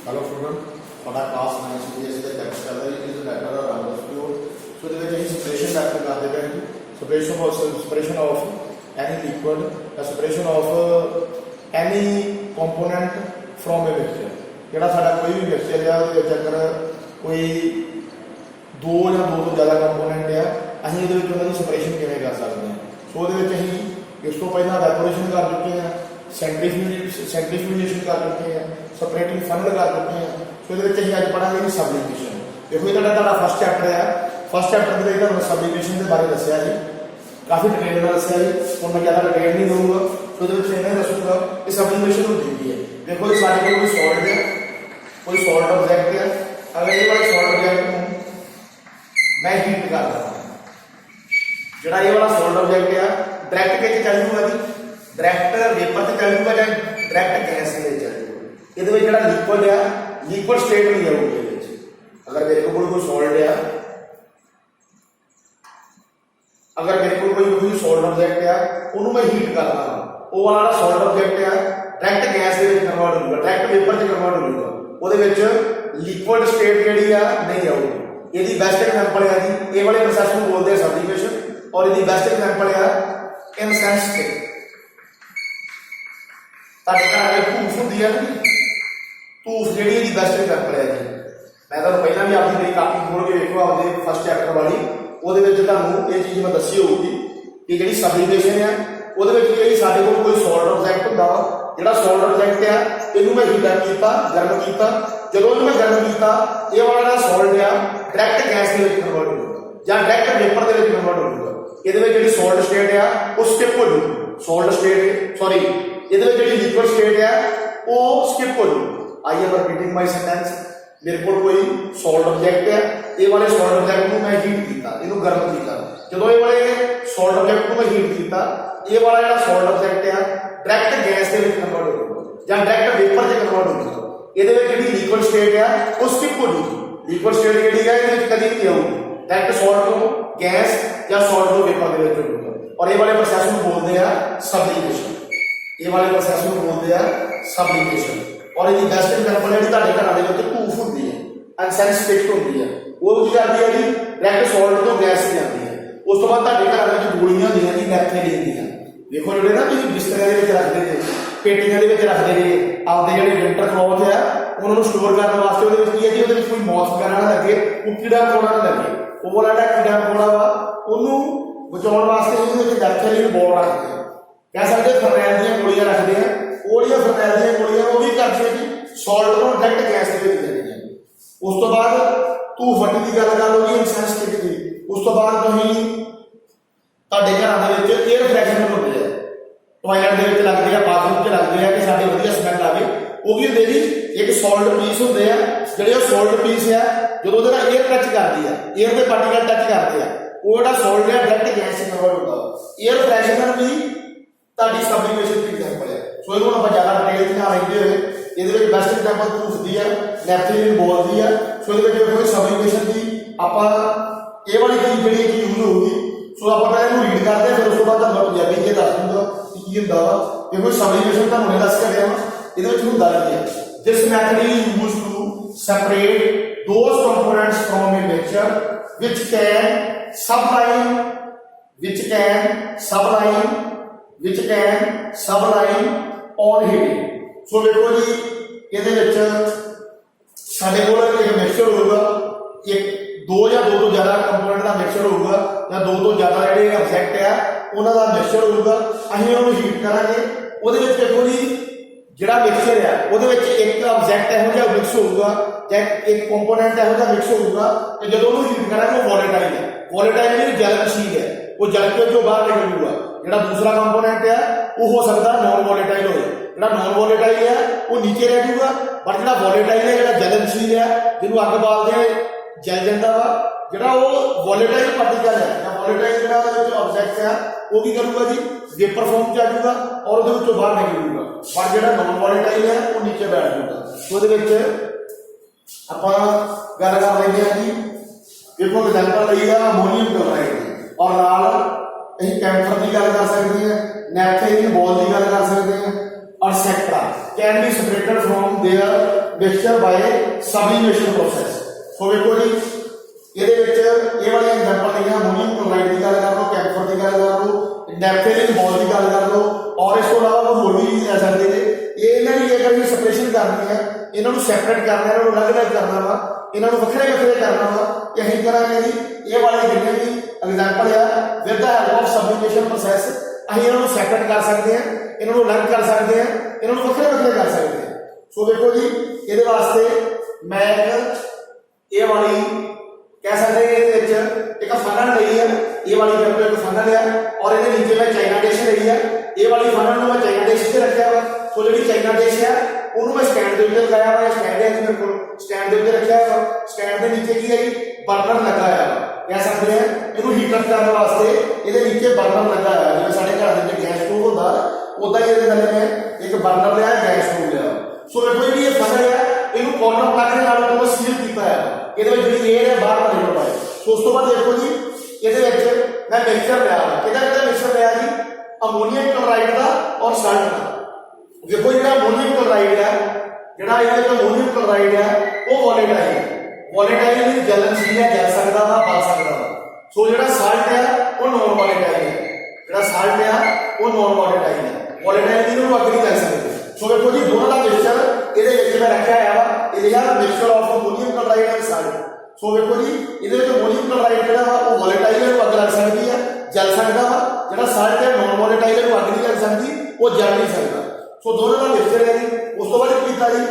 Hello student ਤੁਹਾਡਾ class 9 CBSE ਦਾ text ਚੱਲ ਰਿਹਾ ਜੀ। ਇਸ ਲੈਟਰ ਦਾ ਨਾਮ ਦੱਸਿਓ। ਸੋ ਇਹਦੇ ਵਿੱਚ ਅਸੀਂ ਸੈਪਰੇਸ਼ਨ ਲੈਟਰ ਕਰਦੇ ਪਏ ਹਾਂ। separation of any liquid, separation of any component from a mixture। ਜਿਹੜਾ ਸਾਡਾ ਕੋਈ ਵੀ ਮਿਕਸਚਰ ਆ ਉਹਦੇ ਵਿੱਚ ਅਗਰ ਕੋਈ ਦੋ ਜਾਂ ਦੋ ਤੋਂ ਜ਼ਿਆਦਾ ਕੰਪੋਨੈਂਟ ਆ ਅਸੀਂ ਇਹਦੇ ਵਿੱਚ ਉਹਨਾਂ ਦੀ ਸੈਪਰੇਸ਼ਨ ਕਿਵੇਂ ਕਰ ਸਕਦੇ ਹਾਂ। ਸੋ ਉਹਦੇ ਵਿੱਚ ਅਸੀਂ ਇਸ ਤੋਂ ਪਹਿਲਾਂ ਵੈਪੋਰੇਸ਼ਨ ਕਰ ਚੁੱਕੇ ਹਾਂ, ਸੈਂਟਰੀਫਿਊਜੇਸ਼ਨ कर चुके हैं, सपरेटिंग फनल कर चुके हैं। सो ये अज पढ़ांगे सबलिमेशन। देखो ये फर्स्ट चैप्टर है। फर्स्ट चैप्टर के सबलिमेशन के बारे दसिया जी, काफ़ी डिटेल में दसिया जी। हूँ मैं ज़्यादा डिटेल नहीं दूंगा। सो ये इन्हें दसूँगा कि सबलिमेशन होती है। देखो ये सारे कोई सॉल्ट है, कोई सॉल्ट ऑब्जेक्ट है। अगर ये वाला सॉल्ट ऑब्जेक्ट मैं हीट कर रहा जो ये वाला सॉल्ट ऑब्जेक्ट है डायरैक्ट के चल जूगा जी, डायरैक्ट वेपर से चल जूगा या डायरैक्ट गैस के चल जूगा। ये लिक्विड है, लिक्विड स्टेट नहीं जाऊगी। अगर मेरे को कोई सॉल्ट है, अगर मेरे को कोई सॉल्ट ऑब्जेक्ट है उन्होंने मैं हीट करना वो वाला सॉल्ट ऑब्जेक्ट है डायरैक्ट गैस के कन्वर्ट होगा, डायरैक्ट वेपर से कन्वर्ट होगा। वो लिक्विड स्टेट जी नहीं आऊगी। यदि बेस्ट एग्जाम्पल है जी ये वाले प्रोसैस को बोलते हैं सबलिमेशन, और यदि बेस्ट एग्जाम्पल है इनसेंस स्टेट। धूफ होंगी है ना, धूफ जी बेस्ट एग्जाम्पल है जी। मैं तो पहला भी आपकी मेरी कापी खोल के देखो आपके फर्स्ट चैप्टर वाली, वो ये चीज़ मैं दसी होगी कि जी सबलिमेशन है वो साढ़े को कोई सॉल्ट ऑब्जेक्ट होंगे वा, जो सॉल्ट ऑब्जेक्ट है इनू मैं हीटर किया, गर्म किया। जो मैं गर्म किया ये वाला सॉल्ट है डायरैक्ट गैस के कन्वर्ट होगा या डायरैक्ट वेपर के कन्वर्ट होगा। ये जी सॉल्ट स्टेट है वो स्किप हो जाएगी। सॉल्ट स्टेट सॉरी ये लिक्विड स्टेट है वो स्किप हो जाएगी। I am repeating my sentence. मेरे को कोई सॉल्ट ऑब्जेक्ट है, ये वाले सॉल्ट ऑब्जेक्ट को मैं हीट किया, इनू गर्म किया। जो ये वाले सॉल्ट ऑब्जेक्ट को मैं हीट किया ये वाला जो सॉल्ट ऑब्जेक्ट है डायरैक्ट गैस के कन्वर्ट होगा या डायरैक्ट वेपर से कन्वर्ट होगा। ये लिक्विड स्टेट है वो स्किप हो जाएगी। लिक्विड स्टेट जी है कभी नहीं आऊगी, डायरैक्ट सॉल्ट को गैस या सॉल्ट को वेपर के होगा। और ये वाले प्रोसैस को बोलते हैं सबलिमेशन। ये वाले प्रोसैस को बोलते हैं सबलिमेशन। और ये बेस्ट एग्जाम्पल है घर के धूफ होती है, अनसेंस स्टेट होती है, वो की करती है जी डायरैक्ट सॉल्ट तो गैस से जाती है। उस तो बाद घर में गोलियां होंगे जी नैपथलीन दी। देखो जो ना तुम बिस्तरिया रखते हैं, पेटियां रखते हैं आपके जो विंटर क्लॉथ है उन्होंने स्टोर करने वास्ते है जी वो कोई मौत वगैरह ना लगे, वो कीड़ा मकोड़ा ना लगे। वो वाला जो कीड़ा मकोड़ा वा उन्होंने बचाने वास्ते नैपथलीन बॉल रखते हैं। कह सकते फरनैल दी गोलियां रखते हैं, वो फरनैल दी गोलियां वो भी करते हैं जी सॉल्ट को डायरैक्ट गैस के देते हैं। उस तो बाद धूफ वट्टी की गल कर लो जी इनसेंस स्टिक की। उस तो बाद तुम ਤੁਹਾਡੇ ਘਰਾਂ ਦੇ ਵਿੱਚ 에ਅਰ ਫਰੈਸ਼ਨਰ ਹੁੰਦੇ ਆ, ਟਾਇਲਟ ਦੇ ਵਿੱਚ ਲੱਗਦੇ ਆ, ਬਾਥਰੂਮ 'ਚ ਲੱਗਦੇ ਆ ਕਿ ਸਾਡੇ ਵਧੀਆ ਸਮੈਲ ਆਵੇ। ਉਹ ਕੀ ਹੁੰਦੇ ਜੀ ਇੱਕ ਸੌਲਟ ਪੀਸ ਹੁੰਦੇ ਆ, ਜਿਹੜੇ ਉਹ ਸੌਲਟ ਪੀਸ ਆ ਜਦੋਂ ਉਹਦੇ ਨਾਲ 에ਅਰ ਟੱਚ ਕਰਦੀ ਆ, 에ਅਰ ਦੇ ਪਾਰਟੀਕਲ ਟੱਚ ਕਰਦੇ ਆ, ਉਹ ਜਿਹੜਾ ਸੌਲਟ ਹੈ ਡਾਇਰੈਕਟ ਗੈਸ 'ਚ ਕਨਵਰਟ ਹੁੰਦਾ ਵਾ। 에ਅਰ ਫਰੈਸ਼ਨਰ ਵੀ ਤੁਹਾਡੀ ਸਬਲਿਮੇਸ਼ਨ ਦੀ ਐਗਜ਼ਾਮਪਲ ਹੈ। ਸੋ ਇਹਨੂੰ ਆਪਾਂ ਜ਼ਿਆਦਾ ਡਿਟੇਲ 'ਚ ਨਾ ਲੈਂਦੇ ਹੋਏ ਇਹਦੇ ਵਿੱਚ ਬੈਸਟ ਐਗਜ਼ਾਮਪਲ ਧੂਫ ਦੀ ਆ, ਨੈਪਥਲੀਨ ਬੋਲ ਦੀ ਆ। ਸੋ ਇਹਦੇ ਵਿੱਚ ਕੋਈ ਸਬਲਿਮੇਸ਼ਨ ਦੀ ਆਪਾਂ ਇਹ ਵਾਲੀ ਚੀਜ਼ ਜਿਹੜੀ ਯੂਜ਼ ਹੋਊਗੀ। सो आप रीड करते हैं, फिर उस बाद पंजाबी के दस दूंगा कि होंगे वा। देखो सबलिमेशन तो हमने दस कर ये होंगे है this method is used to separate those components from a mixture which can sublime on heating. So देखो जी ये साडे कोल एक मिक्सचर होगा, एक दो या दो तो ज्यादा कंपोनेंट का मिक्सचर होगा या दो तो ज्यादा जो ऑब्जेक्ट है उन्होंने मिक्सचर होगा। असीं उन्होंने हीट करांगे। उहदे विच देखो जी जिहड़ा मिक्सचर है उहदे विच एक ऑब्जेक्ट इहो जिहा मिक्स होगा या एक कंपोनेंट इहो जिहा मिक्स होगा कि जदों उहनूं हीट करांगे वो वोलेटाइल है। वोलेटाइल जी जलन चीज है, वो जल के जो बाहर निकल जूगा। जिहड़ा दूसरा कंपोनेंट है वो हो सकता नॉन वोलेटाइल हो, जिहड़ा नॉन वोलेटाइल है वो नीचे रह जूगा। पर जिहड़ा वोलेटाइल है जिहड़ा जलनशील है जिन्होंने अग बालदे जल जाता वा, जो वोलेटाइल पार्टिकल है या वोलेटाइल ऑब्जेक्ट है वो की करूँगा जी वेपर फॉर्म च आ जाऊगा और वो बाहर निकल जूगा। पर जो नॉन वोलेटाइल है वो नीचे बैठ जूगा। तो आप गल कर लेंगे हैं जी। देखो एग्जाम्पल ली है अमोनीयम क्लोराइड और नाल अं कैंफर की गल कर सकते हैं, नैपथलीन बॉल की गल कर सकते हैं और सेक्ट्रा can be separated from their mixture by sublimation process. So ਵੇਖੋ ਜੀ ਇਹਦੇ ਵਿੱਚ ਇਹ ਵਾਲੀਆਂ ਐਗਜ਼ਾਮਪਲ ਲਈਆਂ, ਅਮੋਨੀਅਮ ਕਲੋਰਾਈਡ ਦੀ ਗੱਲ ਕਰ ਲਓ, ਕੈਂਫਰ ਦੀ ਗੱਲ ਕਰ ਲਓ, ਨੈਪਥੇਲਿਨ ਬੋਲ ਦੀ ਗੱਲ ਕਰ ਲਓ, ਔਰ ਇਸ ਤੋਂ ਇਲਾਵਾ ਹੋਰ ਵੀ ਲੈ ਸਕਦੇ ਨੇ। ਇਹ ਇਹਨਾਂ ਦੀ ਅਗਰ ਇਹ ਸਪਰੇਸ਼ਨ ਕਰਨੀ ਹੈ, ਇਹਨਾਂ ਨੂੰ ਸੈਪਰੇਟ ਕਰਨਾ, ਇਹਨਾਂ ਨੂੰ ਅਲੱਗ-ਅਲੱਗ ਕਰਨਾ ਵਾ, ਇਹਨਾਂ ਨੂੰ ਵੱਖਰੇ ਵੱਖਰੇ ਕਰਨਾ ਵਾ, ਇਹ ਅਸੀਂ ਕਰਾਂਗੇ ਜੀ। ਇਹ ਵਾਲੇ ਜਿੰਨੇ ਵੀ ਐਗਜ਼ਾਮਪਲ ਆ with the help of sublimation process ਅਸੀਂ ਇਹਨਾਂ ਨੂੰ ਸੈਪਰੇਟ ਕਰ ਸਕਦੇ ਹਾਂ, ਇਹਨਾਂ ਨੂੰ ਅਲੱਗ ਕਰ ਸਕਦੇ ਹਾਂ, ਇਹਨਾਂ ਨੂੰ ਵੱਖਰੇ ਵੱਖਰੇ ਕਰ ਸਕਦੇ ਹਾਂ। ਸੋ ਦੇਖੋ ਜੀ ਇਹਦੇ ਵਾਸਤੇ ਮੈਂ ਇਹ ਵਾਲੀ कह सकते हैं एक फनल रही है, ये वाली मेरे को एक फनल है और ये नीचे में चाइना डिश रही है। ये वाली फनल मैं चाइना डिश से रखा हुआ, तो जी चाइना डिश है उन्होंने मैं स्टैंड के उत्ते लगाया हुआ, स्टैंड है मेरे को स्टैंड के उत्ते रखा हुआ, स्टैंड के नीचे की है जी बर्नर लगा है, कह सकते हैं इन्हों हीट अप करने वास्ते ये नीचे बर्नर लगा है। जिवें साडे घर दे गैस स्टोव होंदा उदा ही ये मैं एक बर्नर लिया, गैस स्टोव लिया। सो देखो जी ये फनल है, इन्हों कॉर्नर प्लग के नाल तो सील किया है, ਇਹਦੇ ਵਿੱਚ ਜਿਹੜੀ 에ਅਰ ਹੈ ਬਾਹਰ ਨਿਕਲ ਪਾਏ। ਸੋ ਉਸ ਤੋਂ ਬਾਅਦ ਦੇਖੋ ਜੀ ਇਹਦੇ ਵਿੱਚ ਮੈਂ ਮਿਕਸਚਰ ਲਿਆ, ਕਿਹਦਾ ਮਿਕਸਚਰ ਲਿਆ ਜੀ, ਅਮੋਨੀਅਮ ਕਲੋਰਾਈਡ ਦਾ ਔਰ ਸਾਲਟ ਦਾ। ਦੇਖੋ ਜਿਹੜਾ ਅਮੋਨੀਅਮ ਕਲੋਰਾਈਡ ਹੈ, ਜਿਹੜਾ ਇਹਦੇ ਵਿੱਚ ਅਮੋਨੀਅਮ ਕਲੋਰਾਈਡ ਹੈ ਉਹ ਵੋਲੇਟਾਈਲ ਹੈ, ਵੋਲੇਟਾਈਲ ਦੀ ਜਲਨਸ਼ੀਲ ਹੈ, ਜਲ ਸਕਦਾ ਵਾ, ਬਲ ਸਕਦਾ ਵਾ। ਸੋ ਜਿਹੜਾ ਸਾਲਟ ਹੈ ਉਹ ਨੋਨ ਵੋਲੇਟਾਈਲ ਹੈ, ਜਿਹੜਾ ਸਾਲਟ ਹੈ ਉਹ ਨੋਨ ਵੋਲੇਟਾਈਲ ਹੈ, ਵੋਲੇਟਾਈਲ ਦੀ ਨੂੰ ਅੱਗ ਨਹੀਂ ਕਰ ਸਕਦੇ। ਸੋ ਦੇਖੋ ਜੀ ਦੋਨਾਂ ਦਾ ਮਿਕਸਚਰ ਇਹਦੇ ਵਿੱਚ ਮੈਂ ਰੱਖਿਆ ਹੋਇਆ ਵਾ, ਇਹ ਯਾਰ mixture of ammonium chloride and salt. So ਵੇਖੋ ਜੀ ਇਹਦੇ ਵਿੱਚ ਅਮੋਨੀਅਮ ਕਲੋਰਾਈਡ ਜਿਹੜਾ ਵਾ ਉਹ ਵੋਲੇਟਾਈਲ ਨੂੰ ਅੱਗ ਲੱਗ ਸਕਦੀ ਹੈ, ਜਲ ਸਕਦਾ ਵਾ, ਜਿਹੜਾ ਸਾਲਟ ਹੈ ਨੋਨ ਵੋਲੇਟਾਈਲ ਨੂੰ ਅੱਗ ਨਹੀਂ ਲੱਗ ਸਕਦੀ, ਉਹ ਜਲ ਨਹੀਂ ਸਕਦਾ। ਸੋ ਦੋਨਾਂ ਦਾ ਮਿਕਸਚਰ ਹੈ ਜੀ। ਉਸ ਤੋਂ ਬਾਅਦ ਕੀ ਕੀਤਾ ਜੀ,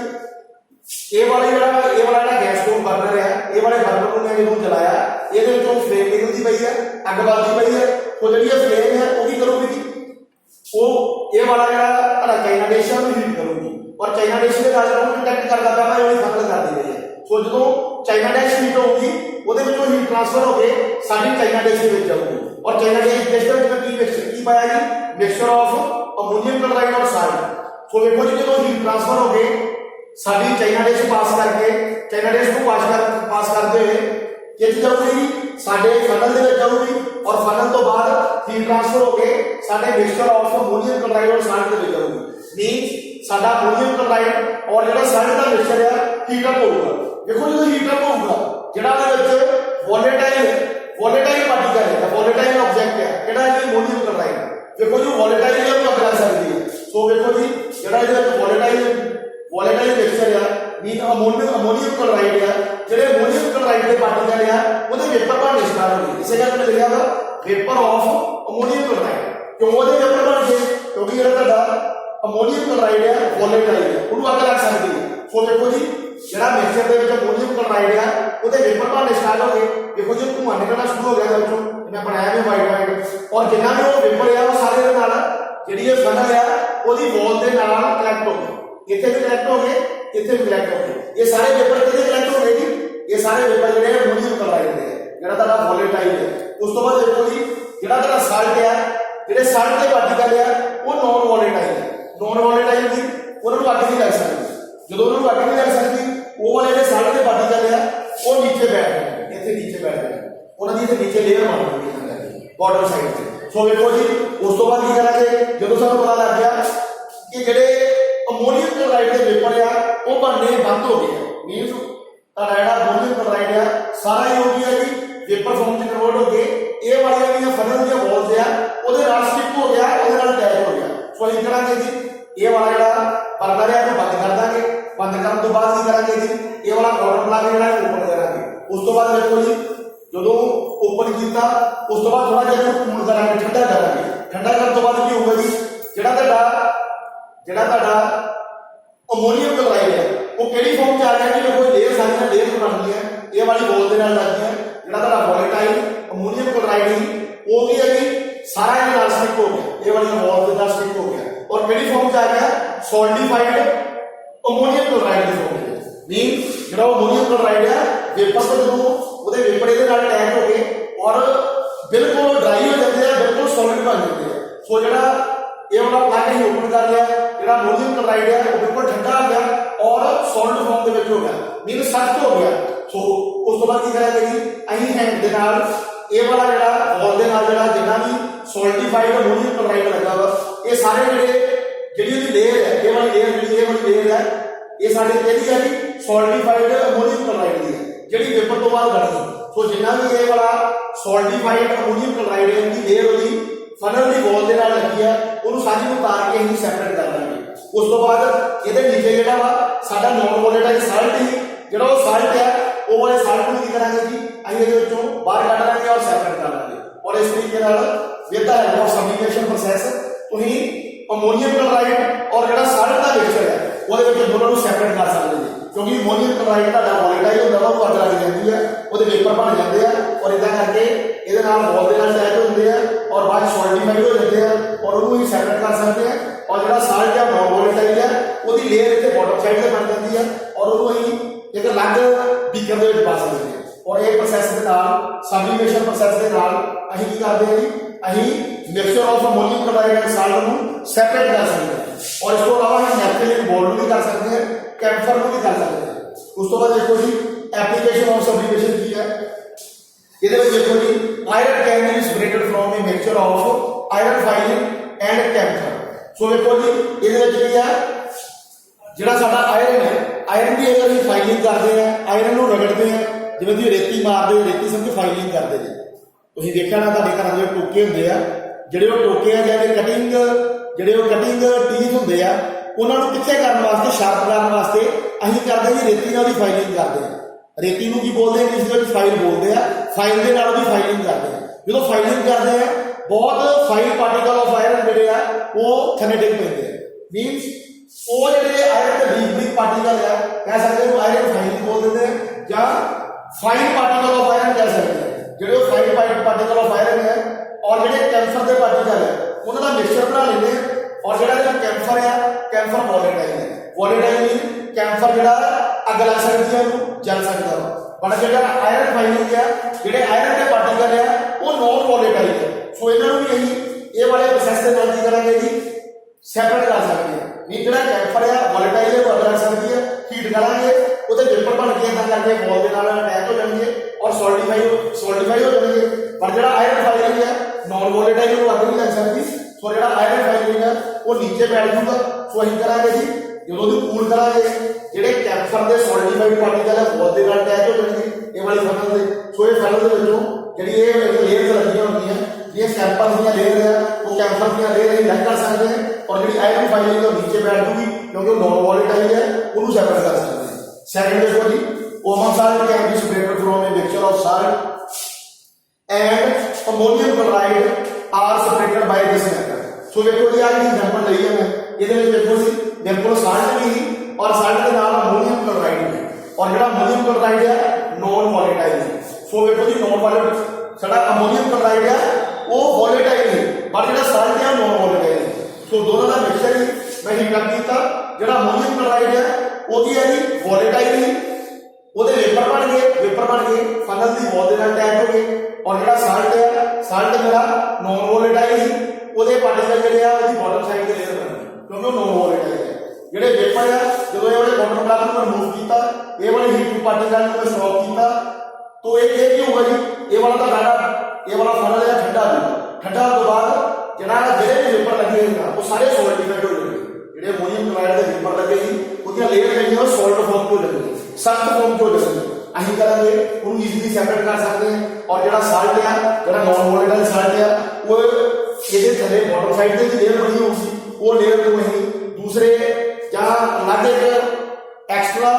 ਇਹ ਵਾਲਾ ਜਿਹੜਾ ਗੈਸ ਸਟੋਵ ਬਰਨਰ ਹੈ, ਇਹ ਵਾਲੇ ਬਰਨਰ ਨੂੰ ਮੈਂ ਜਦੋਂ ਜਲਾਇਆ ਇਹਦੇ ਵਿੱਚੋਂ ਫਲੇਮ ਨਿਕਲਦੀ ਪਈ ਹੈ, ਅੱਗ ਵੱਧਦੀ ਪਈ ਹੈ। ਸੋ ਜਿਹੜੀ ਇਹ ਫਲੇਮ ਹੈ ਉਹ ਕੀ ਕਰੂਗੀ ਜੀ, ਉਹ ਇਹ ਵਾਲਾ ਜਿਹੜਾ ਚਾਈਨਾ ਡਿਸ਼ ਹੈ ਉਹ ਹੀਟ ਕਰੂਗੀ और चाइना डिश के नाल ਨੂੰ ਕੰਟੈਕਟ ਕਰਦਾ ਪਿਆ ਵਾ, ਇਹ ਫਸਲ ਕਰਦੀ ਰਹੀ ਹੈ। ਸੋ ਜਦੋਂ ਚਾਈਨਾ ਡਿਸ਼ ਹੀਟ ਹੋਊਗੀ ਉਹਦੇ ਵਿੱਚੋਂ ਹੀਟ ਟ੍ਰਾਂਸਫਰ ਹੋ ਕੇ ਸਾਡੀ ਚਾਈਨਾ ਡਿਸ਼ ਦੇ ਵਿੱਚ ਜਾਊਗੀ, ਔਰ ਚਾਈਨਾ ਡਿਸ਼ ਦੇ ਵਿੱਚ ਕੀ ਪਾਇਆ ਜੀ, ਮਿਕਸਚਰ ਆਫ ਅਮੋਨੀਅਮ ਕਲੋਰਾਈਡ ਔਰ ਸਾਲਟ। ਸੋ ਵੇਖੋ ਜੀ ਜਦੋਂ ਹੀਟ ਟ੍ਰਾਂਸਫਰ ਹੋ ਕੇ ਸਾਡੀ ਚਾਈਨਾ ਡਿਸ਼ ਪਾਸ ਕਰਕੇ ਚਾਈਨਾ ਡਿਸ਼ ਨੂੰ ਪਾਸ ਕਰਦੇ ਹੋਏ ਕਿੱਥੇ ਜਾਊਗੀ, ਸਾਡੇ ਫਨਲ ਦੇ ਵਿੱਚ ਜਾਊਗੀ, ਔਰ ਫਨਲ ਤੋਂ ਬਾਅਦ ਹੀਟ ਟ੍ਰਾਂਸਫਰ ਹੋ ਕੇ ਸਾਡੇ ਮਿਕਸਚਰ ਆਫ ਅਮੋਨੀਅਮ ਕਲੋਰਾਈਡ ਔਰ ਸਾਲਟ ਦੇ ਵਿੱਚ ਜਾਊਗੀ। मीन्स साडा अमोनीयम क्लोराइड और जो साल्ट का मिक्सचर है हीट अप होगा। देखो जो हीट अप होगा जेड़ा दे विच वोलेटाइल पार्टिकल है, वोलेटाइल ऑब्जेक्ट है जेड़ा है अमोनीयम क्लोराइड। देखो जो वोलेटाइल है वो अग लग सकती है। सो देखो जी जेड़ा इहदे वोलेटाइल मिक्सचर है मीन अमोनीयम क्लोराइड है, जेड़े अमोनीयम क्लोराइड के पार्टिकल है उहदे वेपर बनने स्टार्ट हो गए। इसे करके लिखा था वेपर ऑफ अमोनीयम क्लोराइड। क्यों उहदे वेपर बन गए, क्योंकि जेड़ा तुहाडा अमोनीयम क्लोराइड है वोलेटाइल है, उन्होंने अग लग सकती है। सो देखो जी जो मिक्सचर के अमोनीयम क्लोराइड है वो वेपर बनने स्टार्ट हो गए। देखो जी धुआं निकलना शुरू हो गया, मैं बनाया भी वाइट और जिन्ना भी वो वेपर है वो सारे जी फनल है वो वॉल के कनेक्ट हो गए, इतने भी कनेक्ट हो गए, इतने भी कनेक्ट हो गए। ये सारे वेपर कितने कनेक्ट हो गए जी, ये सारे वेपर जो अमोनीयम क्लोराइड के जो वोलेटाइल है। उस तो बाद देखो जी जो साल्ट है, जो साल्ट के पार्टिकल है वो नॉन वोलेटाइल है। नॉन वोलेटाइल की उन्होंने अग नहीं लग सकती, जो उन्होंने अग नहीं लग सकती वो वाले जो साल्ट के पार्टिकल है वो नीचे बैठ गए, इतने नीचे बैठ गए, उन्होंने नीचे लेयर बन गई बॉर्डर साइड से। सो देखो जी उस तो बाद की करेंगे जो सानू पता लग गया कि जेडे अमोनीयम क्लोराइड के वेपर आ वो बनने बंद हो गए। मीनस जो अमोनीयम क्लोराइड है सारा ही हो गया जी वेपर फॉर्म में कन्वर्ट हो गए, ये वाली जो फनल दी वॉल्स आ वो स्टिक हो गया, वो अटैच हो गया। सो अं करेंगे जी ये वाला जो बर्नर है बंद कर देंगे, बंद करने तो बाद की करेंगे जी ये वाला कॉर्नर प्लग जो ओपन करेंगे। उस तो बाद देखो जी जो ओपन किया उस तो बाद थोड़ा जिहा कूल करेंगे, ठंडा करेंगे। ठंडा करने तो बाद की होगा जी जो अमोनीयम क्लोराइड है वो किहड़ी फॉर्म च आ गया जी, देखो लेयर सारियां लेयर बन गई, ये वाली वॉल के नाल लग गई, जो वोलेटाइल अमोनीयम क्लोराइड वो भी है जी सारा ये स्टिक हो गया, ये वाली वॉल के नाल स्टिक हो गया, और किहड़ी फॉर्म च आ गया सॉल्टिफाइड अमोनीयम क्लोराइड की फॉर्म में। मीन जो अमोनीयम क्लोराइड है वेपर से जो वो वेपर ये अटैच हो गए और बिल्कुल ड्राई हो जाते हैं, बिल्कुल सॉलिड बन जाते हैं। सो जो ये वाला प्लग ही ओपन कर लिया, जो अमोनीयम क्लोराइड है वो बिल्कुल ठंडा आ गया और सॉलिड फॉर्म के हो गया, मीन सख्त हो गया। सो उस तो बाद की करेंगे जी अं हैंड के नाल ये वाला जो वॉल के नाल जिन्ना भी सॉल्टिफाइड अमोनीयम क्लोराइड लगा वा ये सारे जी लेयर है, ये वाली लेयर है ये साडी किहदी है जी सॉल्टिफाइड अमोनियम क्लोराइड की है जिहड़ी वेपर तो बाद बनी। सो जिन्ना भी ये वाला सॉल्टिफाइड अमोनियम क्लोराइड है उनकी लेयर होगी फनल की वॉल के नाल लगी है उन्होंने सारी को उतार के ही सैपरेट कर देंगे। उस तो बाद ये नीचे जिहड़ा वा साडा नॉन वोलेटाइल साल्ट ही जिहड़ा वो साल्ट है वो वाले साल्ट को की करांगे जी असीं इहदे विचों बाहर कढ लांगे और सैपरेट कर लांगे। और इस तरीके नाल with the help of sublimation process तुसीं अमोनियम क्लोराइड और जिहड़ा साल्ट दा मिक्सचर है ਉਹਦੇ ਵਿੱਚ ਦੋਨਾਂ ਨੂੰ ਸੈਪਰੇਟ ਕਰ ਸਕਦੇ ਜੀ क्योंकि अमोनियम क्लोराइड ਤੁਹਾਡਾ ਵੋਲੇਟਾਈਲ ਹੁੰਦਾ ਵਾ ਉਹ ਅੱਗ ਲੱਗ ਜਾਂਦੀ ਹੈ ਉਹਦੇ ਵੇਪਰ ਬਣ ਜਾਂਦੇ ਆ ਔਰ ਇਦਾਂ ਕਰਕੇ ਇਹਦੇ ਨਾਲ ਵੋਲ ਦੇ ਨਾਲ ਅਟੈਚ ਹੁੰਦੇ ਆ ਔਰ ਬਾਅਦ ਸੋਲਿਡਿਫਾਈਡ ਹੋ ਜਾਂਦੇ ਆ ਔਰ ਉਹਨੂੰ ਹੀ ਸੈਪਰੇਟ ਕਰ ਸਕਦੇ ਆ ਔਰ ਜਿਹੜਾ ਸਾਲਟ ਹੈ ਨॉन ਵੋਲੇਟਾਈਲ ਹੈ ਉਹਦੀ ਲੇਅਰ ਇੱਥੇ ਬਾਟਮ ਸਾਈਡ ਤੇ ਬਣ ਜਾਂਦੀ ਹੈ ਔਰ ਉਹਨੂੰ ਅਸੀਂ ਇੱਕ ਅਲੱਗ ਬੀਕਰ ਦੇ ਵਿੱਚ ਪਾ ਸਕਦੇ ਹਾਂ। ਔਰ ਇਹ ਪ੍ਰੋਸੈਸ ਦੇ ਨਾਲ ਸਬਲੀਮੇਸ਼ਨ ਪ੍ਰੋਸੈਸ ਦੇ ਨਾਲ ਅਸੀਂ ਕੀ ਕਰਦੇ ਹਾਂ ਜੀ ਅਸੀਂ mixture of ammonium chloride and salt ਨੂੰ ਸੈਪਰੇਟ ਕਰ ਸਕਦੇ ਹਾਂ। और इसको अलावा हम नैपथलीन बोल्ड भी कर सकते हैं कैम्फर भी कर सकते हैं। उस तो बाद देखो जी एप्लीकेशन ऑफ सब्लिमेशन की है ये देखो जी iron can be separated from a mixture of iron filings and camphor. So देखो जी ये की है जिहड़ा साडा आयरन है आयरन की अगर हम फाइलिंग करते हैं आयरन को रगड़ते हैं जिवें तुसीं रेती मारते रेती समझ फाइलिंग करते जी तुसीं देखिया ना तुहाडे घरां दे टोके हुंदे आ जिहड़े वो टोके आ जिहड़े कटिंग ਜਿਹੜੇ ਉਹ ਕਟਿੰਗ ਟੀਥ ਹੁੰਦੇ ਆ ਉਹਨਾਂ ਨੂੰ ਕਿੱਥੇ ਕਰਨ ਵਾਸਤੇ ਸ਼ਾਰਪ ਕਰਨ ਵਾਸਤੇ ਅਸੀਂ ਕਰਦੇ ਜੀ ਰੇਤੀ ਨਾਲ ਦੀ ਫਾਈਲਿੰਗ ਕਰਦੇ ਆ। ਰੇਤੀ ਨੂੰ ਕੀ ਬੋਲਦੇ ਆ ਇਸ ਦੇ ਵਿੱਚ ਫਾਈਲ ਬੋਲਦੇ ਆ ਫਾਈਲ ਦੇ ਨਾਲ ਦੀ ਫਾਈਲਿੰਗ ਕਰਦੇ ਆ। ਜਦੋਂ ਫਾਈਲਿੰਗ ਕਰਦੇ ਆ ਬਹੁਤ ਫਾਈਨ ਪਾਰਟੀਕਲ ਆਫ ਆਇਰਨ ਜਿਹੜੇ ਆ ਉਹ ਥੱਲੇ ਡਿੱਗ ਪੈਂਦੇ ਆ ਮੀਨਸ ਉਹ ਜਿਹੜੇ ਆਇਰਨ ਦੇ ਬਰੀਕ ਪਾਰਟੀਕਲ ਆ ਕਹਿ ਸਕਦੇ ਹੋ ਆਇਰਨ ਫਾਈਲਿੰਗ ਬੋਲ ਦਿੰਦੇ ਆ ਜਾਂ ਫਾਈਨ ਪਾਰਟੀਕਲ ਆਫ ਆਇਰਨ ਕਹਿ ਸਕਦੇ ਆ। ਜਿਹੜੇ ਉਹ ਫਾਈਨ ਪਾਰਟੀਕਲ ਆਫ ਆਇਰਨ ਹੈ ਔਰ ਜਿਹੜੇ ਕੈਂਸਰ ਦੇ ਪਾਰਟੀਕਲ ਹੈ ਉਹਨਾਂ ਦਾ ਮਿਕਸਚਰ ਬਣਾ ਲੈਂਦੇ ਆ और जो कैंफर है कैंफर वॉलेटाइल है वॉलेटाइल मीन कैंफर जो अग लग सकती है जल सकता है बट जो आयरन फाइलिंग है जो आयरन के पार्टिकल है वो नॉन वॉलेटाइल है। सो इन्होंने भी यही ये वाले प्रोसैस के नाल की करेंगे जी सैपरेट कर सकते हैं मीन जो कैंफर है वॉलेटाइल है वो अग लग सकती है हीट करेंगे वो वेपर बन के इदा करके वॉल के नाल अटैच हो जाएंगे और सॉल्टिफाई हो जाएंगे। पर जो आयरन फाइलिंग है नॉन वॉलेटाइल को अग नहीं लग सकती। सो जो आयरन फाइलिंग है वो नीचे बैठ जाऊगा। सो अं करेंगे जी जो कूल करेंगे जो कैंसर के सॉल्टिफाइड पार्टिकल है बहुत देर अटैच हो जाएंगे ये वाली फनल से। सो ये फनल के जी लेयर लगी होंगी ये सैंपल दी लेयर है वो कैंसर दी लेयर अलग कर सकते हैं और जी आयरन फाइलिंग नीचे बैठ जूगी क्योंकि नॉन वॉलेटाइल है उन्होंने सैपरेट कर सकते हैं। सैकेंड देखो जी common salt can be separated from a mixture of salt and ammonium chloride are separated by this method. So देखो जी आज एग्जांपल लई है मैं ये देखो जी बिल्कुल साल्ट भी और साल्ट के नाल अमोनियम क्लोराइड भी और जो अमोनियम क्लोराइड है नॉन वॉलेटाइल है। सो देखो जी नॉन वॉलेटाइल साडा अमोनियम क्लोराइड है वो वॉलेटाइल है पर जो साल्ट है नॉन वॉलेटाइल है। सो दोनों का मिक्सचर ही मैं हीट कर दिया जो अमोनियम क्लोराइड है वो जी वॉलेटाइल ही वो वेपर बन गए फनल की वॉल के नाल अटैच हो गए और जो साल्ट मेरा नॉन वॉलेटाइल ही वो पार्टिकल जो बॉटम साइड के लेयर बन क्योंकि नॉन वॉलेटाइल है। जो वेपर है जो ये वाले बॉटम ब्लॉक को रिमूव किया ये वाले हीट पार्टिकल को स्टॉप किया तो ये की होगा जी ये वाला तो गाना ये वाला फनल है ठंडा ठंडा तो बाद जो वेपर लगे वो सारे सॉल्टिफाइड हो जाएंगे जो अमोनियम क्लोराइड के वेपर लगे उसकी लेयर लगी सॉल्ट फॉर्म को लगेगी सख्त फॉर्म को लगेगी अं करेंगे उन्होंने ईजिली सैपरेट कर सकते हैं। और जो साल्ट है जो नॉन वॉलेटाइल साल्ट है वो ये थले बॉटम साइड से लेयर बनी होगी वो लेयर को अं दूसरे जहाँ अलग एक एक्सट्रा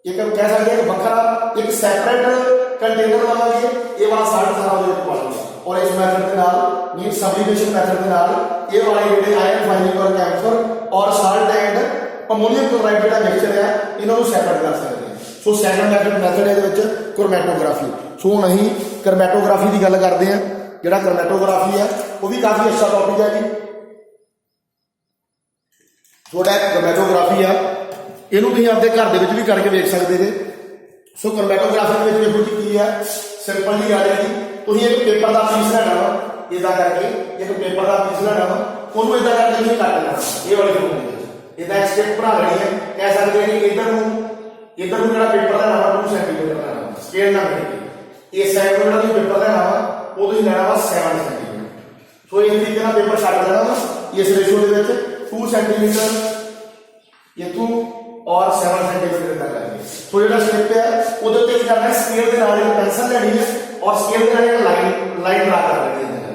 एक कह सकते हैं बखरा एक सैपरेट कंटेनर बनाएंगे ये वाला साल्ट सारा पाएंगे और इस मैथड के नाल मीन सब्लिमेशन मैथड के नाल ये वाले जो आयरन फाइलिंग और कैंसर और साल्ट एंड अमोनियम क्लोराइड जो मिक्सचर है इन्होंने सैपरेट कर सकते हैं। सो सैकेंड मैथड है क्रोमैटोग्राफी। सो हम अं क्रोमैटोग्राफी की गल करते हैं जो क्रोमैटोग्राफी है वो भी काफ़ी अच्छा टॉपिक है जी। थोड़ा क्रोमैटोग्राफी है इनू तुम अपने घर के भी करके देख सकते थे। सो क्रोमैटोग्राफी में देखो जी की है सिंपल जी आ रही है तुम एक पेपर का पीस लेना वा इदा करके एक पेपर का पीस लेना वा उन्होंने इदा करके नहीं कट लेना ये वाली फॉर्म इदा स्टेप बना लेनी है कह सकते हैं कि इधर जो पेपर लेना वा 2 सेंटीमीटर लेना स्केल ना मिलेगी इस साइड को जो पेपर लेना वा वो तुम लेना वा 7 सेंटीमीटर। सो इस तरीके पेपर छट देना वा इस रेशो के 2 सेंटीमीटर इतों और 7 सेंटीमीटर इतना करके तो जो स्टेप है वो की करना है स्केल के नाल पेंसिल लेनी है और स्केल के नाल लाइन लाइन ड्रा कर लेनी है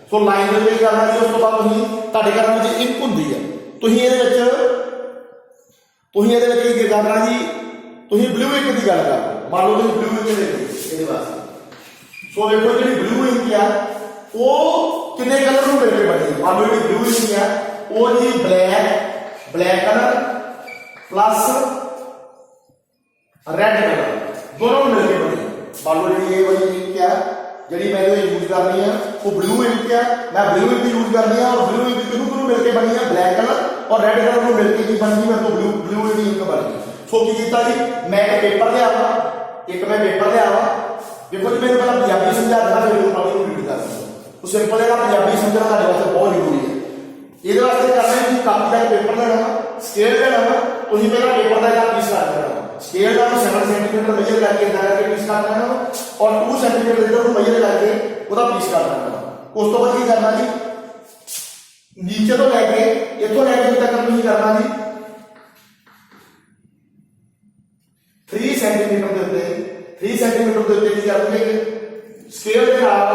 सो लाइन ਦੇ ਵਿੱਚ ਕਰਨਾ ਜੀ। ਉਸ ਤੋਂ ਬਾਅਦ ਤੁਸੀਂ ਤੁਹਾਡੇ ਕਰਨ ਵਿੱਚ ਇੰਕ ਹੁੰਦੀ ਹੈ ਤੁਸੀਂ ਇਹਦੇ ਵਿੱਚ ਕੀ ਕਰਨਾ ਜੀ ਤੁਸੀਂ ਬਲੂ ਇੰਕ ਦੀ ਗੱਲ ਕਰ ਮੰਨ ਲਓ ਤੁਸੀਂ ਬਲੂ ਇੰਕ ਦੇ ਇਹਦੇ ਵਾਸਤੇ ਸੋ ਵੇਖੋ ਜਿਹੜੀ ਬਲੂ ਇੰਕ ਆ ਉਹ ਕਿੰਨੇ ਕਲਰ ਨੂੰ ਮਿਲ ਕੇ ਬਣੀ ਹੈ। ਮੰਨ ਲਓ ਜਿਹੜੀ ਬਲੂ ਇੰਕ ਆ ਉਹ ਜੀ black colour plus red colour दोनों मिलकर बनी। मान लो जी ये वाली इंक है जी मैं यूज करनी है वो ब्लू इंक है मैं ब्लू इंक यूज करनी है और ब्लू इंक किनू मिलकर बनी है ब्लैक कलर और रेड कलर को मिलकर की बन गई मेरे को ब्लू इंक बन गई। सो की किया जी मैं एक पेपर लिया देखो जी मैंने पहला पंजाबी समझा देना फिर रीड कर तो सिंपल है पंजाबी समझना हमारे वास्ते बहुत जरूरी है। ये वास्ते करना है कि कापी का पेपर लेना स्केल लेना तो ही पहला पेपर का पीस काट लेना स्केल का 7 सेंटीमीटर मेजर करके इधर करके पीस काट लेना और 2 सेंटीमीटर इधर मेजर करके उसका पीस काट लेना। उस तो बाद की करना जी नीचे तो लेके इथों लेके तक नहीं करना जी 3 सेंटीमीटर के उत्ते 3 सेंटीमीटर के उत्ते की करना स्केल के नाल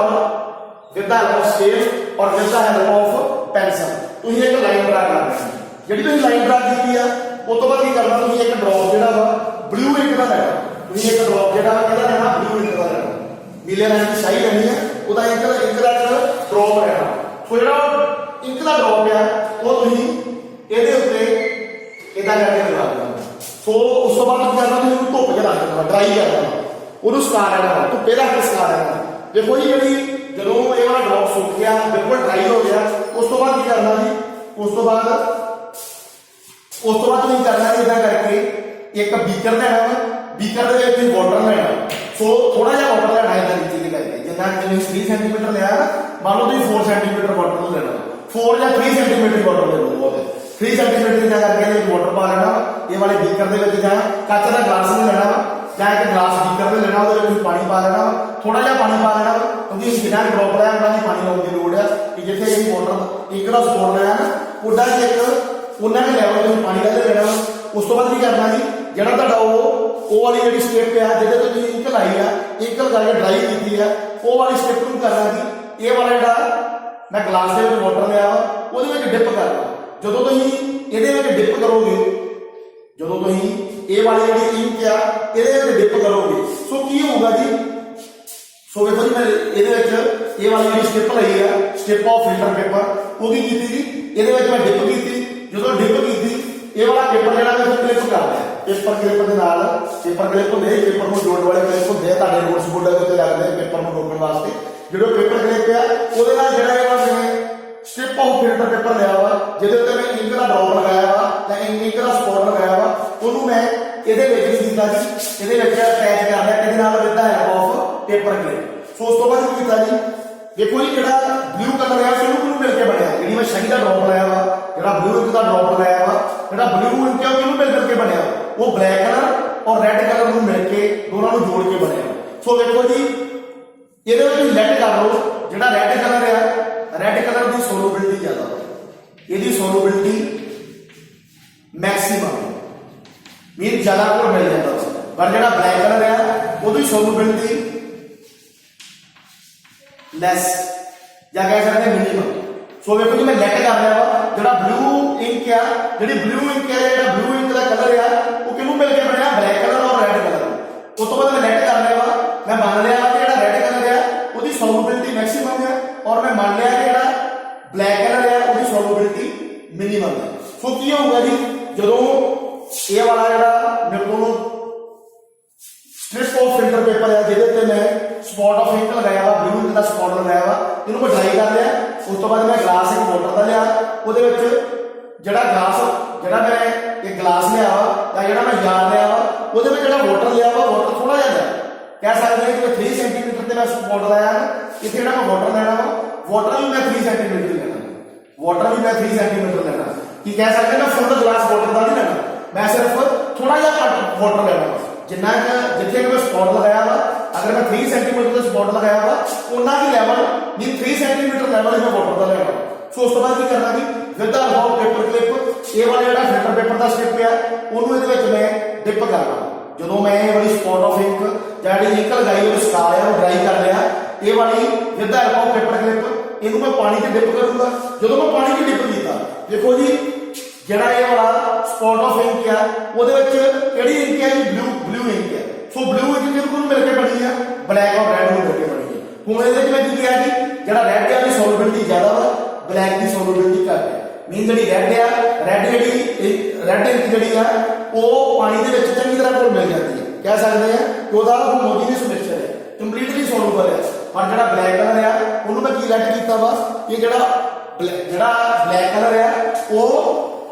with the help of scale और with the help of pencil तो ही एक लाइन ड्रा करनी है। ਜਿਹੜੀ ਤੁਸੀਂ ਲਾਈਨ ਡਰਾ ਕੀਤੀ ਆ ਉਸ ਤੋਂ ਬਾਅਦ ਕੀ ਕਰਨਾ ਤੁਸੀਂ ਇੱਕ ਡ੍ਰੌਪ ਜਿਹੜਾ ਵਾ ਬਲੂ ਇੰਕ ਦਾ ਲੈਣਾ ਤੁਸੀਂ ਇੱਕ ਡ੍ਰੌਪ ਜਿਹੜਾ ਵਾ ਕਿਹਦਾ ਲੈਣਾ ਬਲੂ ਇੰਕ ਦਾ ਲੈਣਾ ਨੀਲੇ ਰੰਗ ਦੀ ਸ਼ਾਈ ਲੈਣੀ ਆ ਉਹਦਾ ਇੰਕ ਦਾ ਡ੍ਰੌਪ ਲੈਣਾ। ਸੋ ਜਿਹੜਾ ਇੰਕ ਦਾ ਡ੍ਰੌਪ ਆ ਉਹ ਤੁਸੀਂ ਇਹਦੇ ਉੱਤੇ ਇਦਾਂ ਕਰਕੇ ਲਗਾ ਦੇਣਾ। ਸੋ ਉਸ ਤੋਂ ਬਾਅਦ ਕੀ ਕਰਨਾ ਤੁਸੀਂ ਉਹਨੂੰ ਧੁੱਪ 'ਚ ਰੱਖ ਦੇਣਾ ਡਰਾਈ ਕਰ ਦੇਣਾ ਉਹਨੂੰ ਸੁਕਾ ਲੈਣਾ ਧੁੱਪੇ ਰੱਖ ਕੇ ਸੁਕਾ ਲੈਣਾ। ਦੇਖੋ ਜੀ ਜਿਹੜੀ ਜਦੋਂ ਇਹ ਵਾਲਾ ਡ੍ਰੌਪ ਸੁੱਕ ਗਿਆ ਬਿਲਕੁਲ ਡਰਾਈ ਹੋ ਗਿਆ ਉਸ ਤੋਂ ਬਾਅਦ ਕੀ ਕਰਨਾ ਜੀ ਉਸ ਤੋਂ ਬਾਅਦ ਤੁਸੀਂ करना इदा करके एक बीकर लेना वा बीकर वाटर लेना सो थोड़ा जहा वाटर लेना इदा नीचे के करके जितना 3 सेंटीमीटर लिया ना मान लो तुम 4 सेंटीमीटर वाटर लेना 4 या 3 सेंटीमीटर वाटर ले लो बहुत 3 सेंटीमीटर इदा करके वाटर पा लेना ये वाले बीकर कच का ग्लास नहीं लेना या एक ग्लास बीकर में लेना पानी पा लेना थोड़ा जहा पानी पा लेना क्योंकि जिन्ना ड्रॉप लिया उन्होंने पानी लाने की लोड़ है कि जिथे वाटर एक का स्पोर्ट लिया ना उदा एक उन्होंने लैवल में पानी का लेना उस तो बाद की करना जी जरा वो वाली जी स्टेप है जिसे तो तुम इंक लाई है इंक लगा के ड्राई की है वो वाली स्टेप में करना जी ये वाला जो मैं ग्लास के वाटर लिया वो डिप करना जो तुम ये डिप करोगे जो तुम ये वाली जी इंक आ ये डिप करोगे सो की होगा जी सो देखो जी मैं ये वाली जी स्टेप लाई है स्टेप ऑफ फिल्टर पेपर वो की जी ये मैं डिप की जो डिप की ये वाला पेपर जो क्लिप कर दिया पेपर क्लिप के नाल पेपर क्लिप होंगे पेपर को जोड़ने वाले क्लिप होंगे नोट्स बोर्ड के उत्ते लगते हैं पेपर को रोकने वास्ते जो पेपर क्लिप है वो जो स्ट्रिप ऑफ फिल्टर पेपर लिया वा जिहदे उत्ते मैं इंक का ड्रॉप लगाया वा इंक का स्पॉट लगाया वा उन्होंने मैं ये किया जी ये अटैच कर लिया कि with the help of paper clip. So उस तो बाद की किया जी देखो जी जो ब्लू कलर है उसको मिलकर बनया जी मैं शाही का ड्रॉप लाया वा जो ब्लू इंक का ड्रॉप लगाया वा जो ब्लू इंक है वो मिल करके बनया वो ब्लैक कलर और रेड कलर को मिलकर दोनों को जोड़ के बनया। सो देखो जी ये लैट कर लो जो रेड कलर है रेड कलर की सोलोबिलिटी ज्यादा ये सोलोबिलिटी मैक्सीमम मीन ज्यादा को मिल जाता पर जो ब्लैक कलर है वो सोलोबिलिटी लैस या कह सकते हैं मिनिमम। सो देखो जी मैं लैट कर रहा वा जो ब्लू इंक आ जी ब्लू इंक है जो ब्लू इंक का कलर है वो किनू मिलकर बनया ब्लैक कलर और रेड कलर उस तो बाद मैं लैट कर रहा वा मैं मान लिया कि जो रेड कलर है वो सोलोबिलिटी मैक्सीमम है और मैं मान लिया कि जो ब्लैक कलर है वो सोलोबिलिटी मिनिमम है। सो की होगा जी जो ये वाला जो मेरे को स्ट्रिप ऑफ फिल्टर पेपर है जिहदे मैं स्पॉट ऑफ इंक लगाया वा ब्लू इंक का स्पॉट लगाया वा इन्होंने मैं ड्राई कर लिया उस तो बाद मैं ग्लास एक वाटर का लिया वो जड़ा ग्लास जड़ा मैं एक ग्लास लिया वा या मैं जार लिया वा वो वाटर लिया वा वाटर थोड़ा जहा कह सकते हैं कि 3 सेंटीमीटर से मैं स्पॉट लाया इतने मैं वाटर लेना वा वाटर भी मैं 3 सेंटीमीटर लेना वाटर भी मैं 3 सेंटीमीटर लेना कि कह सकते हैं मैं फुल ग्लास वाटर का नहीं लेना मैं सिर्फ थोड़ा जहा घट वाटर लेना जिन्ना जिथे मैं स्पॉट लगाया वा अगर मैं 3 सेंटीमीटर का स्पॉट लगाया वा उन्ना ही लैवल नहीं 3 सेंटीमीटर लैवल मैं वाटर का लेना। सो उस तो बाद की करना जी with the help of paper clip ਇਹ ਵਾਲਾ ਜਿਹੜਾ ਫਿਲਟਰ ਪੇਪਰ ਦਾ ਸਟੈਪ ਆ ਉਹਨੂੰ ਇਹਦੇ ਵਿੱਚ ਮੈਂ ਡਿਪ ਕਰਨਾ। ਜਦੋਂ ਮੈਂ ਇਹ ਵਾਲੀ ਸਪੌਟ ਆਫ ਇੰਕ ਜਿਹੜੀ ਇੰਕ ਲਗਾਈ ਉਹ ਸਕਾ ਲਿਆ ਉਹ ਡਰਾਈ ਕਰ ਲਿਆ, ਇਹ ਵਾਲੀ with help of paper clip ਇਹਨੂੰ ਮੈਂ ਪਾਣੀ 'ਚ ਡਿਪ ਕਰੂੰਗਾ। ਜਦੋਂ ਮੈਂ ਪਾਣੀ 'ਚ ਡਿਪ ਕੀਤਾ ਦੇਖੋ ਜੀ ਜਿਹੜਾ ਇਹ ਵਾਲਾ ਸਪੌਟ ਆਫ ਇੰਕ ਆ ਉਹਦੇ ਵਿੱਚ ਕਿਹੜੀ ਇੰਕ ਹੈ ਜੀ ਬਲੂ ਇੰਕ ਹੈ। ਸੋ ਬਲੂ ਇੰਕ ਕਿਹਨੂੰ ਨੂੰ ਮਿਲ ਕੇ ਬਣੀ ਆ, ਬਲੈਕ ਔਰ ਰੈਡ ਨੂੰ ਮਿਲ ਕੇ ਬਣੀ ਹੈ। ਹੁਣ ਇਹਦੇ ਵਿੱਚ ਮੈਂ ਕੀ ਕਿਹਾ ਜੀ ਜਿਹੜਾ ਰੈਡ ਆ ਦੀ ਸੋਲੂਬਿਲਿਟੀ ਜ਼ਿਆਦਾ ਵਾ, ਬਲੈਕ ਦੀ ਸੋਲੂਬਿਲਿਟੀ ਘੱਟ ਹੈ। ਮੀਨ ਜਿਹੜੀ ਰੈਡ ਆ ਰੈਡ ਇੰਕ ਜਿਹੜੀ ਆ ਉਹ ਪਾਣੀ ਦੇ ਵਿੱਚ ਚੰਗੀ ਤਰ੍ਹਾਂ ਘੁਲ ਮਿਲ ਜਾਂਦੀ ਹੈ। ਕਹਿ ਸਕਦੇ ਆ ਕਿ ਉਹਦਾ ਹੋਮੋਜੀਨਸ ਮਿਕਸਚਰ ਹੈ, ਕੰਪਲੀਟਲੀ ਸੋਲੂਬਲ ਹੈ। ਪਰ ਜਿਹੜਾ ਬਲੈਕ ਕਲਰ ਆ ਉਹਨੂੰ ਮੈਂ ਕੀ ਲੈਟ ਕੀਤਾ ਵਾ ਕਿ ਜਿਹੜਾ ਬਲੈਕ ਕਲਰ ਆ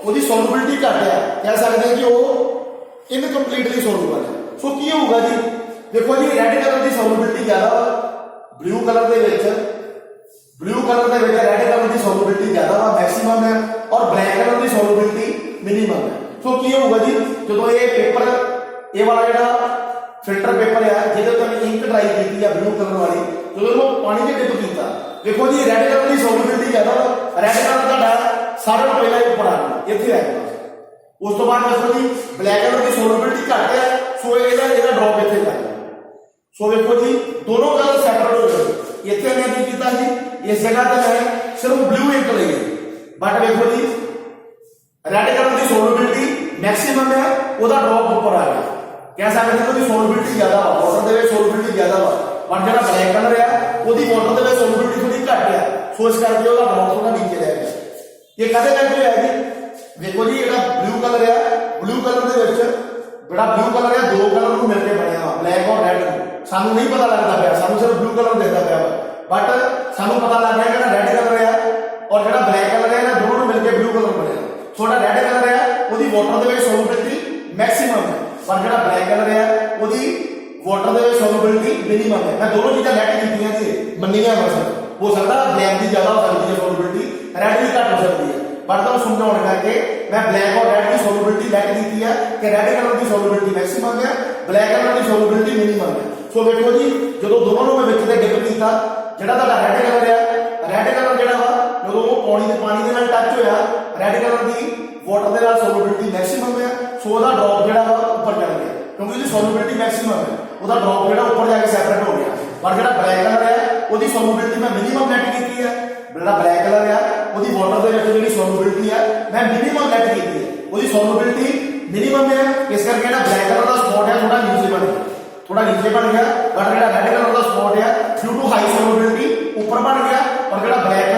ਉਹਦੀ ਸੋਲੂਬਿਲਿਟੀ ਘੱਟ ਆ। ਕਹਿ ਸਕਦੇ ਆ ਕਿ ਉਹ ਇਨਕੰਪਲੀਟਲੀ ਸੋਲੂਬਲ ਹੈ। ਸੋ ਕੀ ਹੋਊਗਾ ਜੀ ਦੇਖੋ ਜੀ ਰੈਡ ਕਲਰ ਦੀ ਸੋਲੂਬਿਲਿਟੀ ਜ਼ਿਆਦਾ ਵਾ, ਬਲੂ ਕਲਰ ਦੇ ਵਿੱਚ ਰੈਡ ਕਲਰ ਦੀ ਸੋਲੂਬਿਲਿਟੀ ਜ਼ਿਆਦਾ ਵਾ ਮੈਕਸਿਮਮ ਹੈ, ਔਰ ਬਲੈਕ ਕਲਰ ਦੀ ਸੋਲੂਬਿਲਿਟੀ ਮਿਨੀਮਮ ਹੈ। ਸੋ ਕੀ ਹੋਊਗਾ ਜੀ ਜਦੋਂ ਇਹ ਪੇਪਰ ਇਹ ਵਾਲਾ ਜਿਹੜਾ ਫਿਲਟਰ ਪੇਪਰ ਆ ਜਿਹਦੇ ਉੱਤੇ ਮੈਂ ਇੰਕ ਡਰਾਈ ਕੀਤੀ ਆ ਬਲੂ ਕਲਰ ਵਾਲੀ, ਜਦੋਂ ਇਹਨੂੰ ਪਾਣੀ 'ਚ ਡਿਪ ਕੀਤਾ ਦੇਖੋ ਜੀ ਰੈਡ ਕਲਰ ਦੀ ਸੋਲੂਬਿਲਿਟੀ ਜ਼ਿਆਦਾ ਵਾ, ਰੈਡ ਕਲਰ ਤੁਹਾਡਾ ਸਾਰਿਆਂ ਤੋਂ ਪਹਿਲਾਂ ਉੱਪਰ ਆ ਗਿਆ ਇੱਥੇ ਆ ਗਿਆ। ਉਸ ਤੋਂ ਬਾਅਦ ਦੇਖੋ ਜੀ ਬਲੈਕ ਕਲਰ ਦੀ ਸੋਲੂਬਿਲਿਟੀ ਘੱਟ ਹੈ, ਸੋ ਇਹਦਾ ਡ੍ਰੌਪ ਇੱਥੇ ਲੱਗ ਗਿਆ। ਸੋ ਵੇਖੋ ਜੀ ਦੋਨੋਂ ਕਲਰ ਸੈਪਰੇਟ ਹੋ ਗਏ। ਇੱਥੇ ਮੈਂ ਕੀ ਕੀਤਾ ਜੀ ਇਸ ਜਗ੍ਹਾ ਤੇ ਮੈਂ ਸਿਰਫ ਬਲੂ ਇੰਕ ਲਈ, ਬਟ ਵੇਖੋ ਜੀ ਰੈਡ ਕਲਰ ਦੀ ਸੋਲੂਬਿਲਿਟੀ ਮੈਕਸਿਮਮ ਹੈ, ਉਹਦਾ ਡ੍ਰੌਪ ਉੱਪਰ ਆ ਗਿਆ। ਕਹਿ ਸਕਦੇ ਹੋ ਉਹਦੀ ਸੋਲੂਬਿਲਿਟੀ ਜ਼ਿਆਦਾ ਵਾ, ਵਾਟਰ ਦੇ ਵਿੱਚ ਸੋਲੂਬਿਲਿਟੀ ਜ਼ਿਆਦਾ ਵਾ, ਪਰ ਜਿਹੜਾ ਬਲੈਕ ਕਲਰ ਆ ਉਹਦੀ ਵਾਟਰ ਦੇ ਵਿੱਚ ਸੋਲੂਬਿਲਿਟੀ ਥੋੜੀ ਘੱਟ ਆ, ਸੋ ਇਸ ਕਰਕੇ ਉਹਦਾ ਡ੍ਰੌਪ ਥੋੜਾ ਨੀਚੇ ਰਹਿ ਗਿਆ। ਇਹ ਕਦੇ ਕਰਕੇ ਹੋਇਆ ਜੀ ਦੇਖੋ ਜੀ ਜਿਹੜਾ ਬਲੂ ਕਲਰ ਆ ਬਲੂ ਕਲਰ ਦੇ ਵਿੱਚ ਜਿਹੜਾ ਬਲੂ ਕਲਰ ਆ ਦੋ ਕਲਰ ਨੂੰ ਮਿਲ ਕੇ ਬਣਿਆ ਵਾ, ਬਲੈਕ ਔਰ ਰੈਡ ਨੂੰ। ਸਾਨੂੰ ਨਹੀਂ ਪਤਾ ਲੱਗਦਾ ਪਿਆ, ਸਾਨੂੰ ਸਿਰਫ ਬਲੂ ਕਲਰ ਦਿਖਦਾ ਪਿਆ ਵਾ, ਬਟ ਸਾਨੂੰ ਪਤਾ ਲੱਗ ਗਿਆ ਕਿ ਜਿਹੜਾ ਰੈਡ ਕਲਰ ਆ ਔਰ ਜਿਹੜਾ ਬਲੈਕ ਕਲਰ ਆ ਇਹਨਾਂ ਦੋਨੋਂ ਨੂੰ ਮਿਲ ਕੇ ਬਲੂ ਕਲਰ ਬਣਿਆ। ਥੋੜਾ ਰੈਡ ਕਲਰ ਆ ਉਹਦੀ ਵਾਟਰ ਦੇ ਵਿੱਚ ਸੋਲੂਬਿਲਿਟੀ ਮੈਕਸਿਮਮ ਹੈ, ਪਰ ਜਿਹੜਾ ਬਲੈਕ ਕਲਰ ਆ ਉਹਦੀ ਵਾਟਰ ਦੇ ਵਿੱਚ ਸੋਲੂਬਿਲਿਟੀ ਮਿਨੀਮਮ ਹੈ। ਮੈਂ ਦੋਨੋਂ ਚੀਜ਼ਾਂ ਲੈਟ ਕੀਤੀਆਂ ਜੀ ਮੰਨੀਆਂ ਹੋ ਸਕਦਾ ਬਲੈਕ ਦੀ ਜ਼ਿਆਦਾ ਹੋ ਸਕਦੀ ਹੈ ਸੋਲੂਬਿਲਿਟੀ, ਰੈਡ ਦੀ ਘੱਟ ਹੋ ਸਕਦੀ ਹੈ, ਪਰ ਤੁਹਾਨੂੰ ਸਮਝਾਉਣ ਕਰਕੇ ਮੈਂ ਬਲੈਕ ਔਰ ਰੈਡ ਦੀ ਸੋਲੂਬਿਲਿਟੀ ਲੈਟ ਕੀਤੀ ਹੈ ਕਿ ਰੈਡ ਕਲਰ ਦੀ ਸੋਲੂਬਿਲਿਟੀ ਮੈਕਸਿਮਮ ਹੈ, ਬਲੈਕ ਕਲਰ ਦੀ ਸੋਲੂਬਿਲਿਟੀ ਮਿਨੀਮਮ ਹੈ। ਸੋ ਵੇਖੋ ਜੀ ਜਦੋਂ ਦੋਨੋਂ ਨੂੰ ਮੈਂ ਵਿੱਚ ਤੇ ਡਿਪ ਕੀਤਾ ਜਿਹੜਾ ਤੁਹਾਡਾ ਰੈਡ ਕਲਰ ਆ ਰੈਡ ਕਲਰ ਜਿਹੜਾ ਵਾ ਜਦੋਂ ਉਹ ਪਾਣੀ ਦੇ ਨਾਲ ਟੱਚ ਹੋਇਆ ਰੈਡ ਕਲਰ ਦੀ ਵਾਟਰ ਦੇ ਨਾਲ ਸੋਲੂਬਿਲਿਟੀ ਮੈਕਸਿਮਮ ਹੈ, ਸੋ ਉਹਦਾ ਡ੍ਰੌਪ ਜਿਹੜਾ ਵਾ ਉੱਪਰ ਚੜ ਗਿਆ ਕਿਉਂਕਿ ਉਹਦੀ ਸੋਲੂਬਿਲਿਟੀ ਮੈਕਸਿਮਮ ਹੈ, ਉਹਦਾ ਡ੍ਰੌਪ ਜਿਹੜਾ ਉੱਪਰ ਜਾ ਕੇ ਸੈਪਰੇਟ ਹੋ ਗਿਆ। ਪਰ ਜਿਹੜਾ ਬਲੈਕ ਕਲਰ ਹੈ ਉਹਦੀ ਸੋਲੂਬਿਲਿਟੀ ਮੈਂ ਮਿਨੀਮਮ ਲੈਟ ਕੀਤੀ ਹੈ, ਜਿਹੜਾ ਬਲੈਕ ਕਲਰ ਆ ਉਹਦੀ ਵਾਟਰ ਦੇ ਵਿੱਚ ਜਿਹੜੀ ਸੋਲੂਬਿਲਿਟੀ ਆ ਮੈਂ ਮਿਨੀਮਮ ਲੈਟ ਕੀਤੀ ਹੈ, ਉਹਦੀ ਸੋਲੂਬਿਲਿਟੀ ਮਿਨੀਮਮ ਹੈ। ਇਸ ਕਰਕੇ ਜਿਹੜਾ ਬਲੈਕ ਕਲਰ ਦਾ ਸਪੌਟ ਹੈ ਥੋੜਾ ਨੀਚੇ ਬਣ ਗਿਆ, ਬਟ ਜਿਹੜਾ ਰੈਡ ਕਲਰ ਦਾ ਸਪੌਟ ਹੈ ਡਿਊ ਟੂ ਹਾਈ ਸੋਲੂਬਿਲਿਟੀ ਉੱਪਰ ਬਣ ਗਿਆ, ਔਰ ਜਿਹੜਾ ਬਲੈਕ